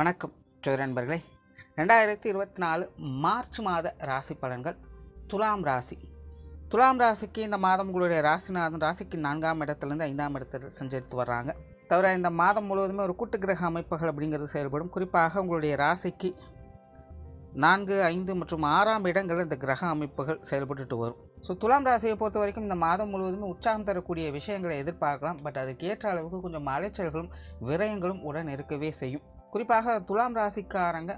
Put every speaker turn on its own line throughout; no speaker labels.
வணக்கம் நண்பர்களே. 2024 மார்ச் மாத ராசி பலன்கள். துலாம் ராசி. துலாம் ராசிக்கு இந்த மாதம் உங்களுடைய ராசிநாதன் ராசிக்கு 4ஆம் இடத்துலேருந்து 5ஆம் இடத்தில் சஞ்சரித்து வர்றாங்க. தவிர இந்த மாதம் முழுவதுமே ஒரு கூட்டு கிரக அமைப்புகள் அப்படிங்கிறது செயல்படும். குறிப்பாக உங்களுடைய ராசிக்கு 4, 5 மற்றும் 6ஆம் இடங்களில் இந்த கிரக அமைப்புகள் செயல்பட்டு வரும். ஸோ துலாம் ராசியை பொறுத்த வரைக்கும் இந்த மாதம் முழுவதுமே உற்சாகம் தரக்கூடிய விஷயங்களை எதிர்பார்க்கலாம். பட் அதுக்கு ஏற்ற அளவுக்கு கொஞ்சம் அலைச்சல்களும் விரயங்களும் உடன் இருக்கவே செய்யும். குறிப்பாக துலாம் ராசிக்காரங்க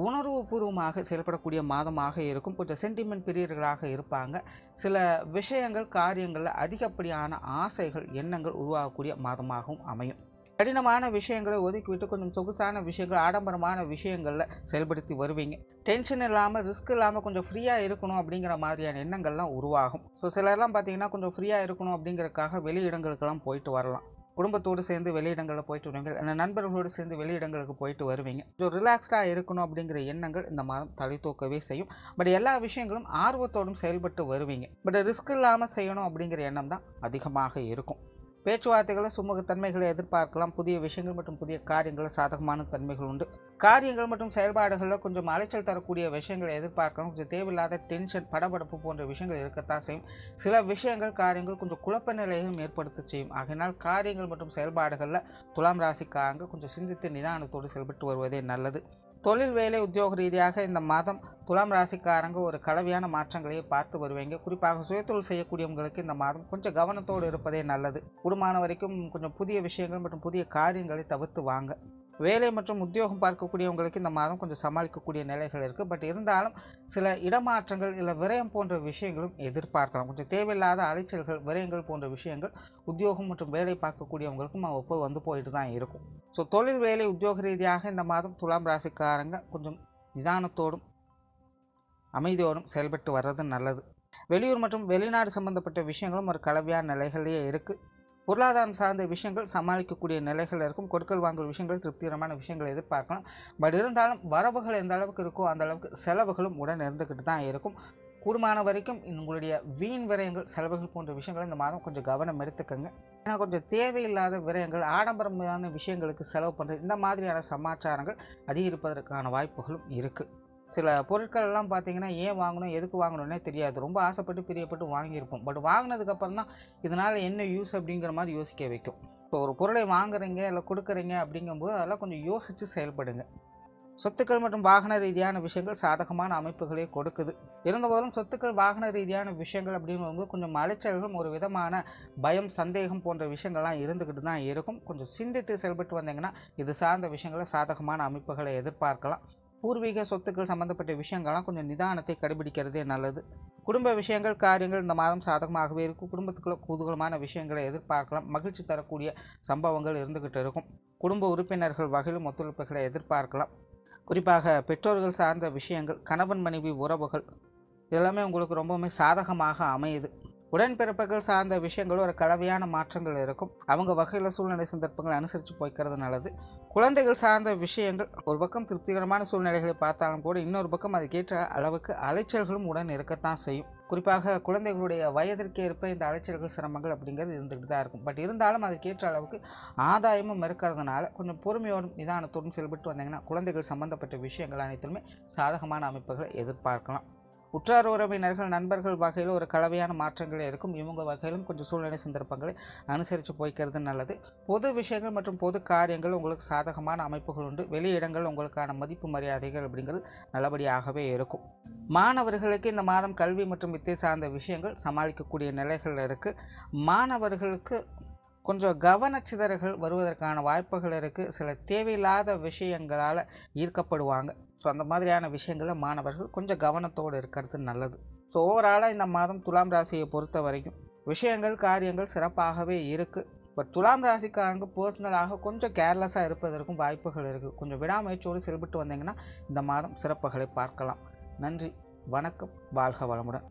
உணர்வுபூர்வமாக செயல்படக்கூடிய மாதமாக இருக்கும். கொஞ்சம் சென்டிமெண்ட் பிரியர்களாக இருப்பாங்க. சில விஷயங்கள் காரியங்களில் அதிகப்படியான ஆசைகள் எண்ணங்கள் உருவாகக்கூடிய மாதமாகவும் அமையும். கடினமான விஷயங்களை ஒதுக்கிவிட்டு கொஞ்சம் சொகுசான விஷயங்கள் ஆடம்பரமான விஷயங்களில் செயல்படுத்தி வருவீங்க. டென்ஷன் இல்லாமல் ரிஸ்க் இல்லாமல் கொஞ்சம் ஃப்ரீயாக இருக்கணும் அப்படிங்கிற மாதிரியான எண்ணங்கள்லாம் உருவாகும். ஸோ சிலர்லாம் பார்த்தீங்கன்னா கொஞ்சம் ஃப்ரீயாக இருக்கணும் அப்படிங்கிறதுக்காக வெளியிடங்களுக்கெல்லாம் போயிட்டு வரலாம். குடும்பத்தோடு சேர்ந்து வெளியிடங்களில் போயிட்டு வருவீங்க. நண்பர்களோடு சேர்ந்து வெளியிடங்களுக்கு போயிட்டு வருவீங்க. கொஞ்சம் ரிலாக்ஸ்டாக இருக்கணும் அப்படிங்கிற எண்ணங்கள் இந்த மாதம் தலை தூக்கவே செய்யும். பட் எல்லா விஷயங்களும் ஆர்வத்தோடும் செயல்பட்டு வருவீங்க. பட் ரிஸ்க் இல்லாமல் செய்யணும் அப்படிங்கிற எண்ணம் தான் அதிகமாக இருக்கும். பேச்சுவார்த்தைகளை சுமூகத்தன்மைகளை எதிர்பார்க்கலாம். புதிய விஷயங்கள் மற்றும் புதிய காரியங்களில் சாதகமான தன்மைகள் உண்டு. காரியங்கள் மற்றும் செயல்பாடுகளில் கொஞ்சம் அலைச்சல் தரக்கூடிய விஷயங்களை எதிர்பார்க்கலாம். கொஞ்சம் தேவையில்லாத டென்ஷன் படபடப்பு போன்ற விஷயங்கள் இருக்கத்தான் செய்யும். சில விஷயங்கள் காரியங்கள் கொஞ்சம் குழப்ப நிலையும் ஏற்படுத்த செய்யும். ஆகையினால் காரியங்கள் மற்றும் செயல்பாடுகளில் துலாம் ராசிக்காரங்க கொஞ்சம் சிந்தித்து நிதானத்தோடு செயல்பட்டு வருவதே நல்லது. தொழில் வேலை உத்தியோக ரீதியாக இந்த மாதம் துலாம் ராசிக்காரங்க ஒரு கலவையான மாற்றங்களையே பார்த்து வருவீங்க. குறிப்பாக சுயதொழில் செய்யக்கூடியவங்களுக்கு இந்த மாதம் கொஞ்சம் கவனத்தோடு இருப்பதே நல்லது. கூடுமான வரைக்கும் கொஞ்சம் புதிய விஷயங்கள் மற்றும் புதிய காரியங்களை தவிர்த்து வாங்க. வேலை மற்றும் உத்தியோகம் பார்க்கக்கூடியவங்களுக்கு இந்த மாதம் கொஞ்சம் சமாளிக்கக்கூடிய நிலைகள் இருக்குது. பட் இருந்தாலும் சில இடமாற்றங்கள் இல்லை விரயம் போன்ற விஷயங்களும் எதிர்பார்க்கலாம். கொஞ்சம் தேவையில்லாத அலைச்சல்கள் விரயங்கள் போன்ற விஷயங்கள் உத்தியோகம் மற்றும் வேலை பார்க்கக்கூடியவங்களுக்கும் அவ்வப்போது வந்து போயிட்டு தான் இருக்கும். ஸோ தொழில் வேலை உத்தியோக ரீதியாக இந்த மாதம் துலாம் ராசிக்காரங்க கொஞ்சம் நிதானத்தோடும் அமைதியோடும் செயல்பட்டு வர்றது நல்லது. வெளியூர் மற்றும் வெளிநாடு சம்பந்தப்பட்ட விஷயங்களும் ஒரு கலவையான நிலைகளிலேயே இருக்குது. பொருளாதாரம் சார்ந்த விஷயங்கள் சமாளிக்கக்கூடிய நிலைகள் இருக்கும். கொடுக்கல் வாங்கல் விஷயங்கள் திருப்திகரமான விஷயங்களை எதிர்பார்க்கலாம். பட் இருந்தாலும் வரவுகள் எந்த அளவுக்கு இருக்கோ அந்த அளவுக்கு செலவுகளும் உடன் இருந்துக்கிட்டு தான் இருக்கும். கூடுமான வரைக்கும் உங்களுடைய வீண் விரயங்கள் செலவுகள் போன்ற விஷயங்களை இந்த மாதம் கொஞ்சம் கவனம் எடுத்துக்கங்க. ஏன்னா கொஞ்சம் தேவையில்லாத விரயங்கள் ஆடம்பரமான விஷயங்களுக்கு செலவு பண்ணுறது இந்த மாதிரியான சமாச்சாரங்கள் அதிகரிப்பதற்கான வாய்ப்புகளும் இருக்குது. சில பொருட்கள் எல்லாம் பார்த்தீங்கன்னா ஏன் வாங்கணும் எதுக்கு வாங்கணுன்னே தெரியாது. ரொம்ப ஆசைப்பட்டு பிரியப்பட்டு வாங்கியிருப்போம். பட் வாங்கினதுக்கப்புறம் தான் இதனால் என்ன யூஸ் அப்படிங்கிற மாதிரி யோசிக்க வைக்கும். இப்போ ஒரு பொருளை வாங்குறீங்க இல்லை கொடுக்குறீங்க அப்படிங்கும்போது அதெல்லாம் கொஞ்சம் யோசித்து செயல்படுங்க. சொத்துக்கள் மற்றும் வாகன ரீதியான விஷயங்கள் சாதகமான அமைப்புகளே கொடுக்குது. இருந்தபோதும் சொத்துக்கள் வாகன ரீதியான விஷயங்கள் அப்படிங்கும்போது கொஞ்சம் அலைச்சல்களும் ஒரு விதமான பயம் சந்தேகம் போன்ற விஷயங்கள்லாம் இருந்துக்கிட்டு தான் இருக்கும். கொஞ்சம் சிந்தித்து செயல்பட்டு வந்தீங்கன்னா இது சார்ந்த விஷயங்களை சாதகமான அமைப்புகளை எதிர்பார்க்கலாம். பூர்வீக சொத்துக்கள் சம்பந்தப்பட்ட விஷயங்கள்லாம் கொஞ்சம் நிதானத்தை கடைபிடிக்கிறதே நல்லது. குடும்ப விஷயங்கள் காரியங்கள் இந்த மாதம் சாதகமாகவே இருக்கும். குடும்பத்துக்குள்ள குதூகலமான விஷயங்களை எதிர்பார்க்கலாம். மகிழ்ச்சி தரக்கூடிய சம்பவங்கள் இருந்துக்கிட்டு இருக்கும். குடும்ப உறுப்பினர்கள் வகையிலும் ஒத்துழைப்புகளை எதிர்பார்க்கலாம். குறிப்பாக பெற்றோர்கள் சார்ந்த விஷயங்கள் கணவன் மனைவி உறவுகள் இதெல்லாமே உங்களுக்கு ரொம்பவுமே சாதகமாக அமையுது. உடன்பிறப்புகள் சார்ந்த விஷயங்களும் ஒரு கலவையான மாற்றங்கள் இருக்கும். அவங்க வகையில் சூழ்நிலை சந்தர்ப்பங்களை அனுசரித்து போய்க்கிறது நல்லது. குழந்தைகள் சார்ந்த விஷயங்கள் ஒரு பக்கம் திருப்திகரமான சூழ்நிலைகளை பார்த்தாலும் கூட இன்னொரு பக்கம் அதுக்கேற்ற அளவுக்கு அலைச்சல்களும் உடன் இருக்கத்தான் செய்யும். குறிப்பாக குழந்தைகளுடைய வயதிற்கு ஏற்ப இந்த அலைச்சல்கள் சிரமங்கள் அப்படிங்கிறது இருந்துகிட்டு தான் இருக்கும். பட் இருந்தாலும் அதுக்கேற்ற அளவுக்கு ஆதாயமும் இருக்கிறதுனால கொஞ்சம் பொறுமையோடும் நிதானத்தோடும் செயல்பட்டு வந்தீங்கன்னா குழந்தைகள் சம்பந்தப்பட்ட விஷயங்கள் அனைத்துமே சாதகமான அமைப்புகளை எதிர்பார்க்கலாம். உற்றார் உறவினர்கள் நண்பர்கள் வகையில் ஒரு கலவையான மாற்றங்களே இருக்கும். இவங்க வகையிலும் கொஞ்சம் சூழ்நிலை சந்தர்ப்பங்களை அனுசரித்து போய்க்கிறது நல்லது. பொது விஷயங்கள் மற்றும் பொது காரியங்கள் உங்களுக்கு சாதகமான அமைப்புகள் உண்டு. வெளியிடங்கள் உங்களுக்கான மதிப்பு மரியாதைகள் அப்படிங்கிறது நல்லபடியாகவே இருக்கும். மாணவர்களுக்கு இந்த மாதம் கல்வி மற்றும் வித்தை சார்ந்த விஷயங்கள் சமாளிக்கக்கூடிய நிலைகள் இருக்குது. மாணவர்களுக்கு கொஞ்சம் கவனச்சிதறல்கள் வருவதற்கான வாய்ப்புகள் இருக்குது. சில தேவையில்லாத விஷயங்களால் ஈர்க்கப்படுவாங்க. ஸோ அந்த மாதிரியான விஷயங்களில் மாணவர்கள் கொஞ்சம் கவனத்தோடு இருக்கிறது நல்லது. ஸோ ஓவராலாக இந்த மாதம் துலாம் ராசியை பொறுத்த வரைக்கும் விஷயங்கள் காரியங்கள் சிறப்பாகவே இருக்குது. பட் துலாம் ராசிக்காரங்க பர்சனலாக கொஞ்சம் கேர்லெஸ்ஸாக இருப்பதற்கும் வாய்ப்புகள் இருக்குது. கொஞ்சம் விடாமுயற்சியோடு செயல்பட்டு வந்தீங்கன்னா இந்த மாதம் சிறப்புகளை பார்க்கலாம். நன்றி, வணக்கம், வாழ்க வளமுடன்.